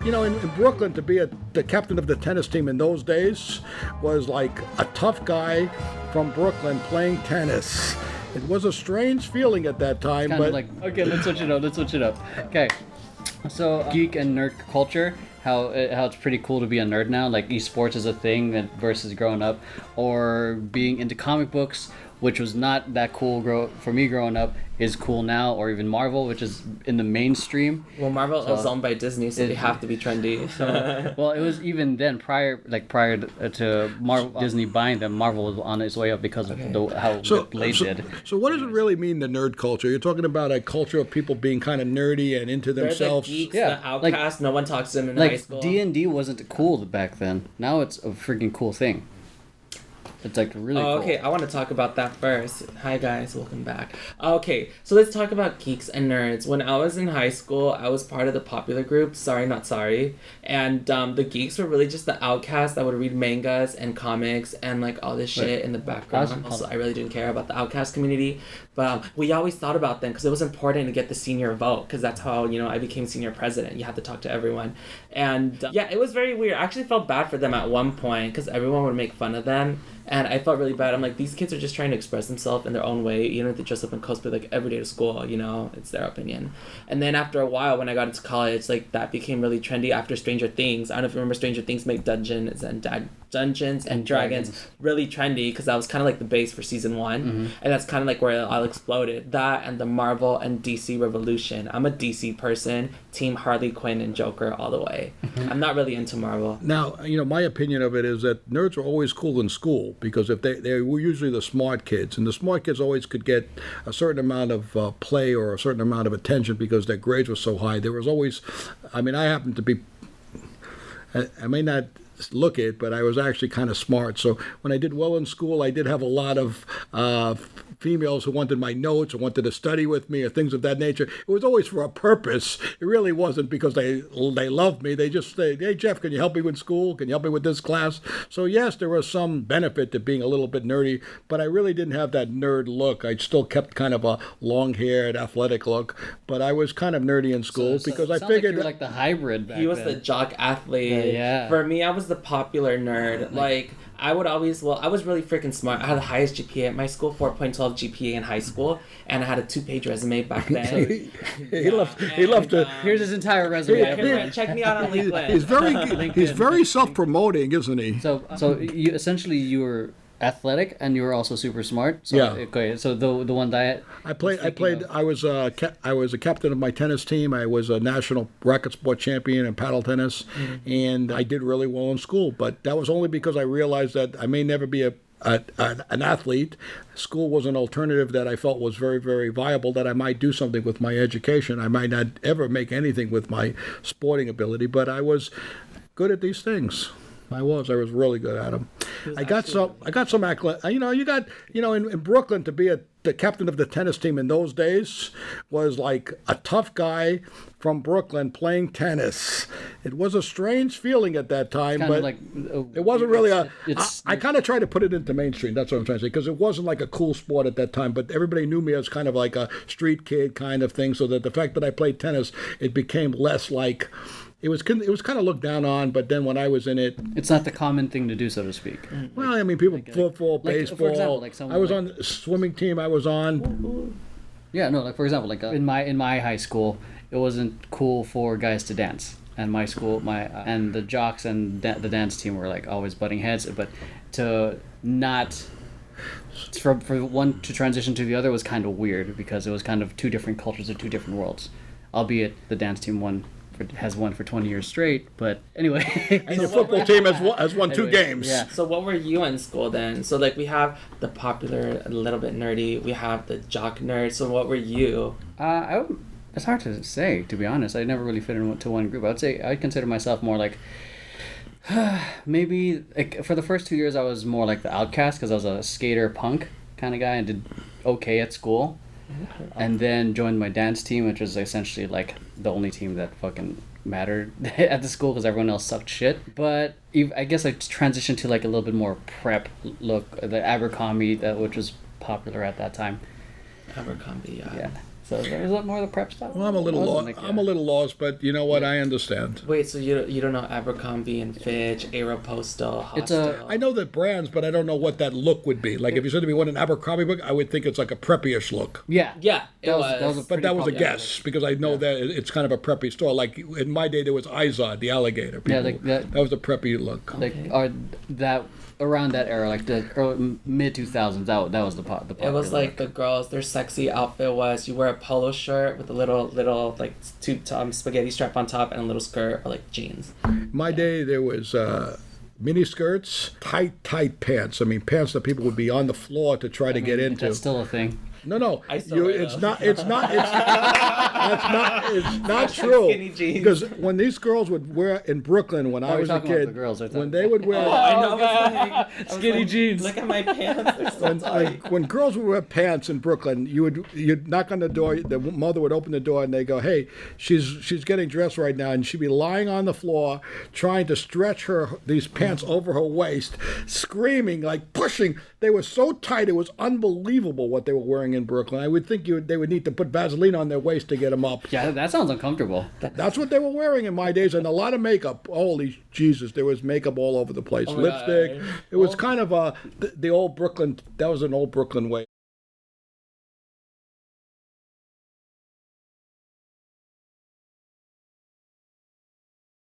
In Brooklyn, to be the captain of the tennis team in those days was like a tough guy from Brooklyn playing tennis. It was a strange feeling at that time, Kind of like, okay, let's switch it up. Okay, so geek and nerd culture, how it's pretty cool to be a nerd now, like esports is a thing versus growing up, or being into comic books, which was not that cool for me growing up, is cool now, or even Marvel, which is in the mainstream. Well, Marvel is owned by Disney, so they have to be trendy. Well, it was even then, prior to Marvel, Disney buying them, Marvel was on its way up because of how Blade did. So what does it really mean, the nerd culture? You're talking about a culture of people being kind of nerdy and into themselves. They're the geeks, the outcasts, no one talks to them in high school. D&D wasn't cool back then. Now it's a freaking cool thing. It's like really cool. Okay, I want to talk about that first. Hi guys, welcome back. Okay, so let's talk about geeks and nerds. When I was in high school, I was part of the popular group, Sorry Not Sorry, and the geeks were really just the outcasts that would read mangas and comics and like all this shit in the background. Also, I really didn't care about the outcast community, but we always thought about them because it was important to get the senior vote, because that's how I became senior president. You had to talk to everyone, and yeah, it was very weird. I actually felt bad for them at one point because everyone would make fun of them. And I felt really bad. I'm like, these kids are just trying to express themselves in their own way. You don't have to dress up in cosplay like every day to school, it's their opinion. And then after a while, when I got into college, like that became really trendy after Stranger Things. I don't know if you remember Stranger Things made Dungeons and Dragons really trendy, because that was kind of like the base for season 1. Mm-hmm. And that's kind of like where it all exploded. That and the Marvel and DC revolution. I'm a DC person, team Harley Quinn and Joker all the way. Mm-hmm. I'm not really into Marvel. Now, my opinion of it is that nerds are always cool in school, because if they were usually the smart kids, and the smart kids always could get a certain amount of play or a certain amount of attention because their grades were so high. There was always, I happened to be, I may not look it, but I was actually kind of smart. So when I did well in school, I did have a lot of females who wanted my notes or wanted to study with me or things of that nature. It was always for a purpose. It really wasn't because they loved me. They just said, hey, Jeff, can you help me with school? Can you help me with this class? So yes, there was some benefit to being a little bit nerdy, but I really didn't have that nerd look. I still kept kind of a long-haired, athletic look, but I was kind of nerdy in school because I figured... Like you were like the hybrid back then. He was the jock athlete. Yeah. For me, I was the popular nerd. Like I would always, I was really freaking smart. I had the highest GPA at my school, 4.12 GPA in high school, and I had a 2-page resume back then. He loved to. Here's his entire resume. Check me out on LinkedIn. He's very self-promoting, isn't he? So you were athletic and you were also super smart. So, yeah. Okay. So the one that I was a captain of my tennis team. I was a national racket sport champion in paddle tennis, and I did really well in school. But that was only because I realized that I may never be an athlete. School was an alternative that I felt was very, very viable, that I might do something with my education. I might not ever make anything with my sporting ability, but I was good at these things. I was really good at them. I got some accolades. In Brooklyn, to be the captain of the tennis team in those days was like a tough guy from Brooklyn playing tennis. It was a strange feeling at that time, but it wasn't really I kind of tried to put it into mainstream. That's what I'm trying to say, because it wasn't like a cool sport at that time, but everybody knew me as kind of like a street kid kind of thing, so that the fact that I played tennis, it became less like... It was kind of looked down on, but then when I was in it... It's not the common thing to do, so to speak. Well, people, football, baseball... For example, I was on the swimming team, I was on... Yeah, no, for example, in my high school, it wasn't cool for guys to dance. And my school, and the jocks and the dance team were always butting heads, but to not... For one to transition to the other was kind of weird, because it was kind of two different cultures or two different worlds. Albeit the dance team has won for 20 years straight, but anyway. And your football team has won 2 games. Yeah. So what were you in school then? So we have the popular, a little bit nerdy, we have the jock nerd. So what were you? It's hard to say, to be honest. I never really fit into one group. I would say I consider myself more maybe for the first 2 years I was more like the outcast, because I was a skater punk kind of guy and did okay at school. And then joined my dance team, which was essentially the only team that fucking mattered at the school, because everyone else sucked shit. But I guess I transitioned to a little bit more prep look, the Abercrombie, which was popular at that time. Abercrombie, yeah. So is that more the prep stuff? Well, I'm a little lost. Like, I'm a little lost, but you know what? I understand. Wait, so you don't know Abercrombie and Fitch, Aeropostale, Hostel? It's a- I know the brands, but I don't know what that look would be. Like if you said to me, "What an Abercrombie book?" I would think it's like a preppy-ish look. Yeah. Yeah, it was. But that was a pretty guess because I know that it's kind of a preppy store. Like in my day, there was Izod, the alligator. Yeah, People. that was a preppy look. like are that around that era, like the early, mid 2000s. That was the It was popular like look. the girls, their sexy outfit was you wear a polo shirt with a little like spaghetti strap on top and a little skirt or like jeans. My day, there was mini skirts, tight pants. I mean, pants that people would be on the floor to try to get into. That's still a thing. No. I still wear It's those. not. It's not. It's not true. Skinny jeans. Because when these girls would wear in Brooklyn when I you're was a talking about kid, the girls, I thought. when they would wear. I know. I was Skinny jeans. Look at my pants. They're so When, tight. when girls would wear pants in Brooklyn, you'd knock on the door. The mother would open the door and they go, "Hey, she's getting dressed right now," and she'd be lying on the floor trying to stretch these pants over her waist, screaming like pushing. They were so tight, it was unbelievable what they were wearing in Brooklyn. I would think they would need to put Vaseline on their waist to get them up. Yeah, that sounds uncomfortable. That's what they were wearing in my days, and a lot of makeup. Holy Jesus, there was makeup all over the place. Oh my Lipstick. God. It was kind of the old Brooklyn. That was an old Brooklyn way.